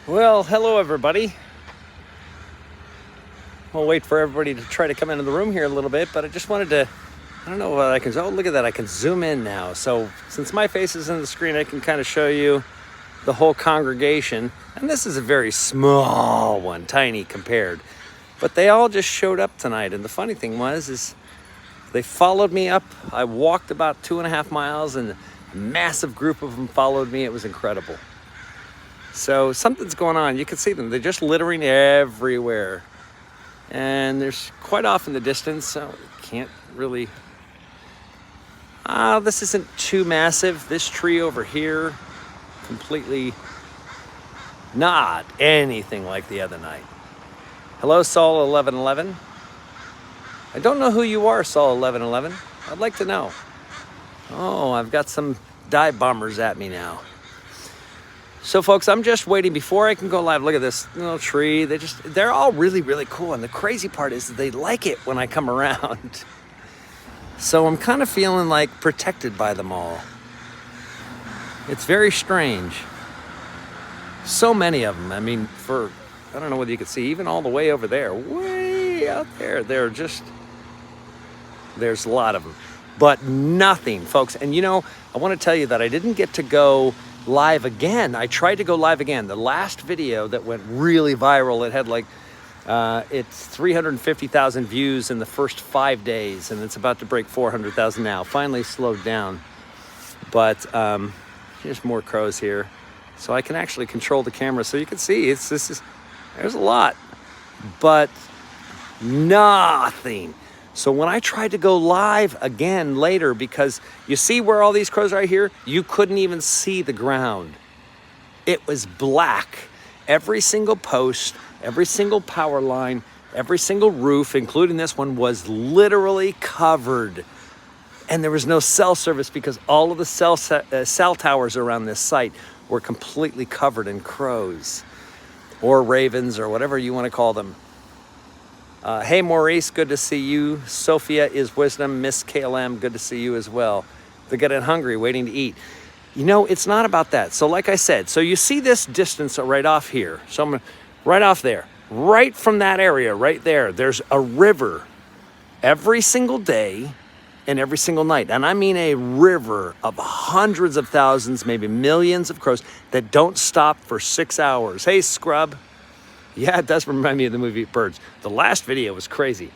Well, hello everybody. We'll wait for everybody to try to come into the room here a little bit, but I just wanted to, I don't know what I can, oh, look at that, I can zoom in now. So since my face is in the screen, I can kind of show you the whole congregation. And this is a very small one, tiny compared. But they all just showed up tonight. And the funny thing is they followed me up. I walked about 2.5 miles and a massive group of them followed me. It was incredible. So something's going on. You can see them. They're just littering everywhere. And there's quite off in the distance, so you can't really... this isn't too massive. This tree over here, completely not anything like the other night. Hello, Saul 1111. I don't know who you are, Saul 1111. I'd like to know. Oh, I've got some dive bombers at me now. So folks, I'm just waiting before I can go live. Look at this little tree. They're all really, really cool. And the crazy part is that they like it when I come around. So I'm kind of feeling like protected by them all. It's very strange. So many of them. I mean, I don't know whether you can see, even all the way over there, way out there, there's a lot of them. But nothing, folks. And I want to tell you that I didn't get to go live again. I tried to go live again. The last video that went really viral, it had it's 350,000 views in the first 5 days, and it's about to break 400,000 now. Finally slowed down. But here's more crows here. So I can actually control the camera so you can see there's a lot, but nothing. So when I tried to go live again later, because you see where all these crows are right here, you couldn't even see the ground. It was black. Every single post, every single power line, every single roof, including this one, was literally covered. And there was no cell service because all of the cell towers around this site were completely covered in crows or ravens or whatever you want to call them. Hey, Maurice, good to see you. Sophia is wisdom. Miss KLM, good to see you as well. They're getting hungry, waiting to eat. It's not about that. So like I said, so you see this distance right off here. So right off there, right from that area, right there, there's a river every single day and every single night. And I mean a river of hundreds of thousands, maybe millions of crows that don't stop for 6 hours. Hey, Scrub. Yeah, it does remind me of the movie Birds. The last video was crazy.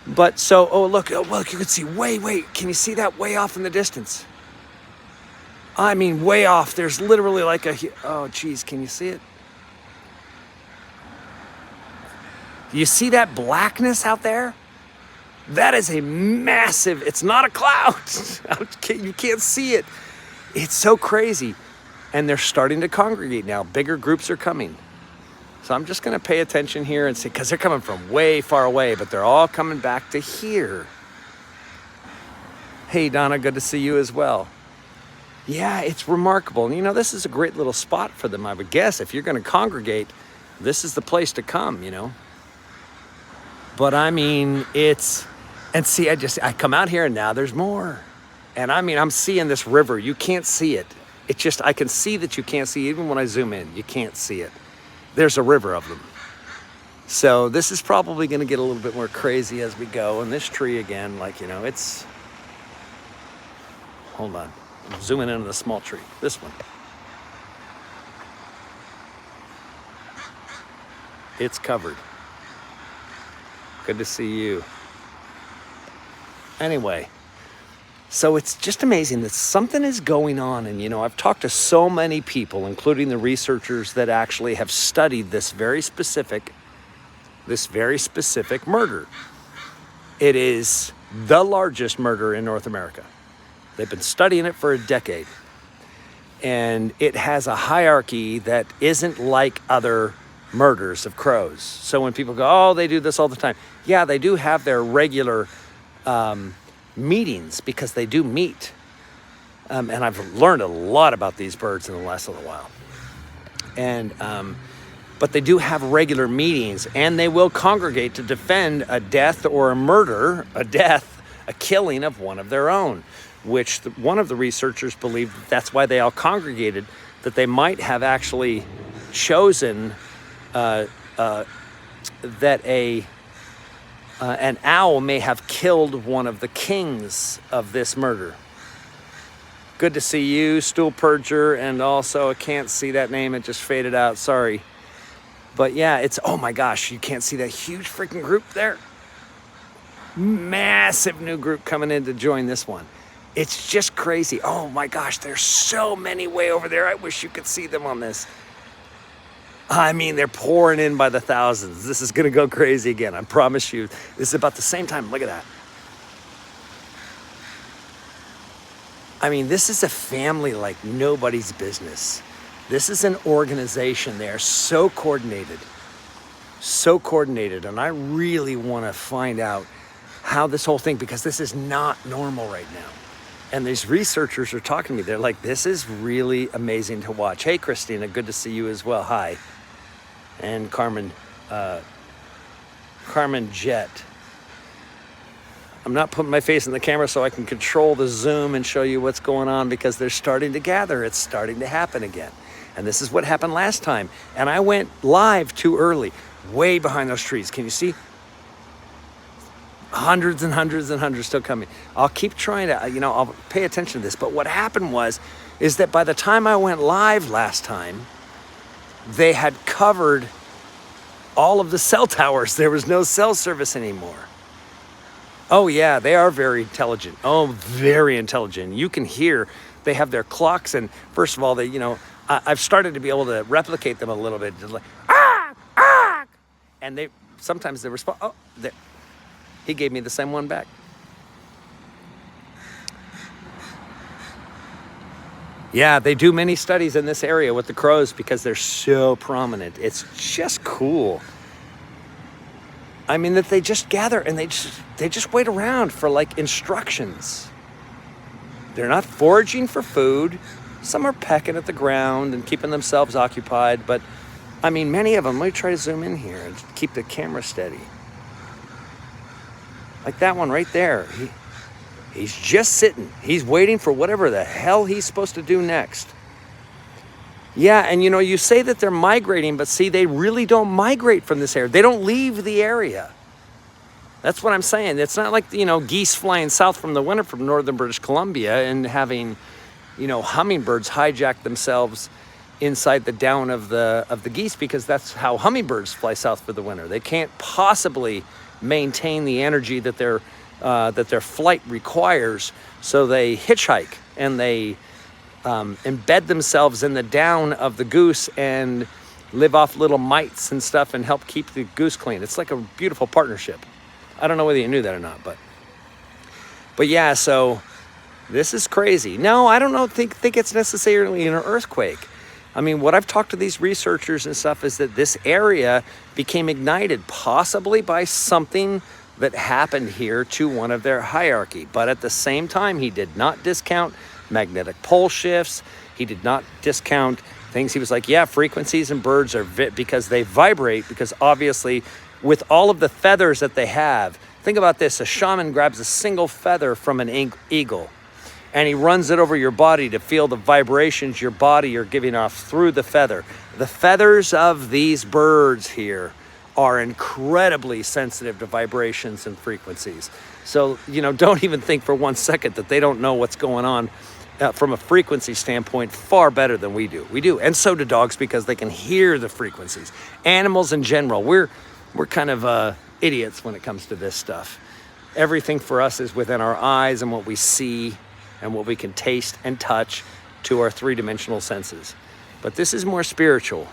But look, you can see wait, can you see that way off in the distance? I mean, way off. There's literally oh, geez, can you see it? Do you see that blackness out there? That is a massive, it's not a cloud. You can't see it. It's so crazy. And they're starting to congregate now. Bigger groups are coming. So I'm just going to pay attention here and see, because they're coming from way far away, but they're all coming back to here. Hey, Donna, good to see you as well. Yeah, it's remarkable. And, this is a great little spot for them, I would guess. If you're going to congregate, this is the place to come, But I mean, and see, I come out here and now there's more. And I mean, I'm seeing this river. You can't see it. It's just, I can see that you can't see, even when I zoom in, you can't see it. There's a river of them. So this is probably going to get a little bit more crazy as we go. And this tree again, it's... Hold on. I'm zooming into the small tree. This one. It's covered. Good to see you. Anyway, so it's just amazing that something is going on. And, I've talked to so many people, including the researchers that actually have studied this very specific murder. It is the largest murder in North America. They've been studying it for a decade. And it has a hierarchy that isn't like other murders of crows. So when people go, oh, they do this all the time. Yeah, they do have their regular meetings, because they do meet. And I've learned a lot about these birds in the last little while. And but they do have regular meetings, and they will congregate to defend a death or a murder, a killing of one of their own, which one of the researchers believed that's why they all congregated, that they might have actually chosen that an owl may have killed one of the kings of this murder. Good to see you, Stool Purger, and also I can't see that name, it just faded out, sorry. But yeah, it's, oh my gosh, you can't see that huge freaking group there? Massive new group coming in to join this one. It's just crazy. Oh my gosh, there's so many way over there. I wish you could see them on this. I mean, they're pouring in by the thousands. This is gonna go crazy again, I promise you. This is about the same time, look at that. I mean, this is a family like nobody's business. This is an organization. They're so coordinated, and I really wanna find out how this whole thing, because this is not normal right now. And these researchers are talking to me. They're like, this is really amazing to watch. Hey, Christina, good to see you as well. Hi. And Carmen Jet. I'm not putting my face in the camera so I can control the zoom and show you what's going on, because they're starting to gather. It's starting to happen again. And this is what happened last time. And I went live too early, way behind those trees. Can you see? Hundreds and hundreds and hundreds still coming. I'll keep trying to, I'll pay attention to this. But what happened is that by the time I went live last time, they had covered all of the cell towers. There was no cell service anymore. Oh yeah, they are very intelligent. Oh, very intelligent. You can hear they have their clocks, and first of all, they, I've started to be able to replicate them a little bit. Just like, and they sometimes they respond. Oh, he gave me the same one back. Yeah, they do many studies in this area with the crows because they're so prominent. It's just cool. I mean, that they just gather and they just wait around for like instructions. They're not foraging for food. Some are pecking at the ground and keeping themselves occupied. But I mean, many of them, let me try to zoom in here and keep the camera steady. Like that one right there. He's just sitting. He's waiting for whatever the hell he's supposed to do next. Yeah, and you say that they're migrating, but see, they really don't migrate from this area. They don't leave the area. That's what I'm saying. It's not like, geese flying south from the winter from northern British Columbia and having, hummingbirds hijack themselves inside the down of the geese, because that's how hummingbirds fly south for the winter. They can't possibly maintain the energy that their flight requires, so they hitchhike and they embed themselves in the down of the goose and live off little mites and stuff and help keep the goose clean. It's like a beautiful partnership. I don't know whether you knew that or not, but yeah, so this is crazy. No, I don't think it's necessarily an earthquake. I mean, what I've talked to these researchers and stuff is that this area became ignited possibly by something that happened here to one of their hierarchy. But at the same time, he did not discount magnetic pole shifts. He did not discount things. He was like, yeah, frequencies and birds are because they vibrate, because obviously with all of the feathers that they have, think about this, a shaman grabs a single feather from an eagle and he runs it over your body to feel the vibrations your body are giving off through the feather. The feathers of these birds here are incredibly sensitive to vibrations and frequencies. So, don't even think for 1 second that they don't know what's going on from a frequency standpoint far better than we do. We do, and so do dogs, because they can hear the frequencies. Animals in general, we're kind of idiots when it comes to this stuff. Everything for us is within our eyes and what we see and what we can taste and touch to our three-dimensional senses. But this is more spiritual.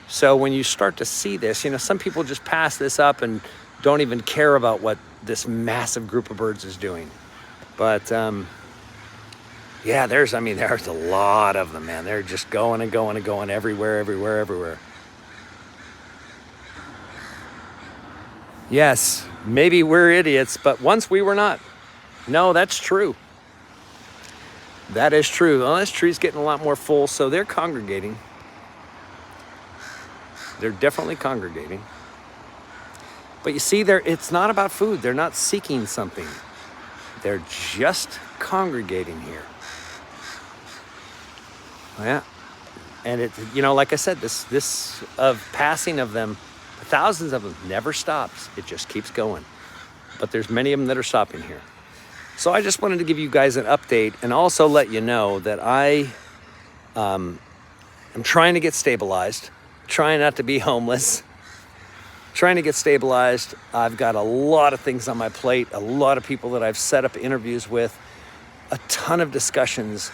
So when you start to see this, some people just pass this up and don't even care about what this massive group of birds is doing. But yeah, there's a lot of them, man. They're just going and going and going everywhere. Yes, maybe we're idiots, but once we were not. No, that's true. That is true. Well, this tree's getting a lot more full, so they're congregating. They're definitely congregating. But you see, it's not about food. They're not seeking something. They're just congregating here. Yeah. And it, you know, like I said, this of passing of them, thousands of them, never stops. It just keeps going. But there's many of them that are stopping here. So I just wanted to give you guys an update and also let you know that I am trying to get stabilized, trying not to be homeless, trying to get stabilized. I've got a lot of things on my plate, a lot of people that I've set up interviews with, a ton of discussions,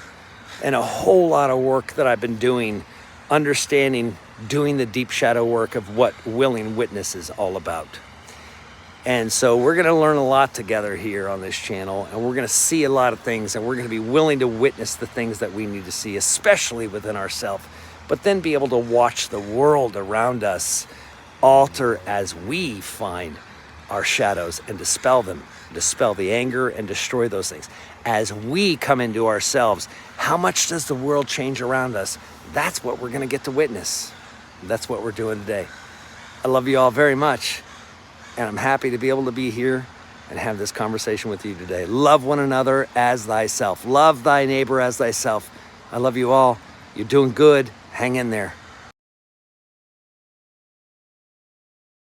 and a whole lot of work that I've been doing, understanding, doing the deep shadow work of what Willing Witness is all about. And so we're going to learn a lot together here on this channel, and we're going to see a lot of things, and we're going to be willing to witness the things that we need to see, especially within ourselves, but then be able to watch the world around us alter as we find our shadows and dispel them, dispel the anger and destroy those things. As we come into ourselves, how much does the world change around us? That's what we're going to get to witness. That's what we're doing today. I love you all very much. And I'm happy to be able to be here and have this conversation with you today. Love one another as thyself. Love thy neighbor as thyself. I love you all. You're doing good. Hang in there.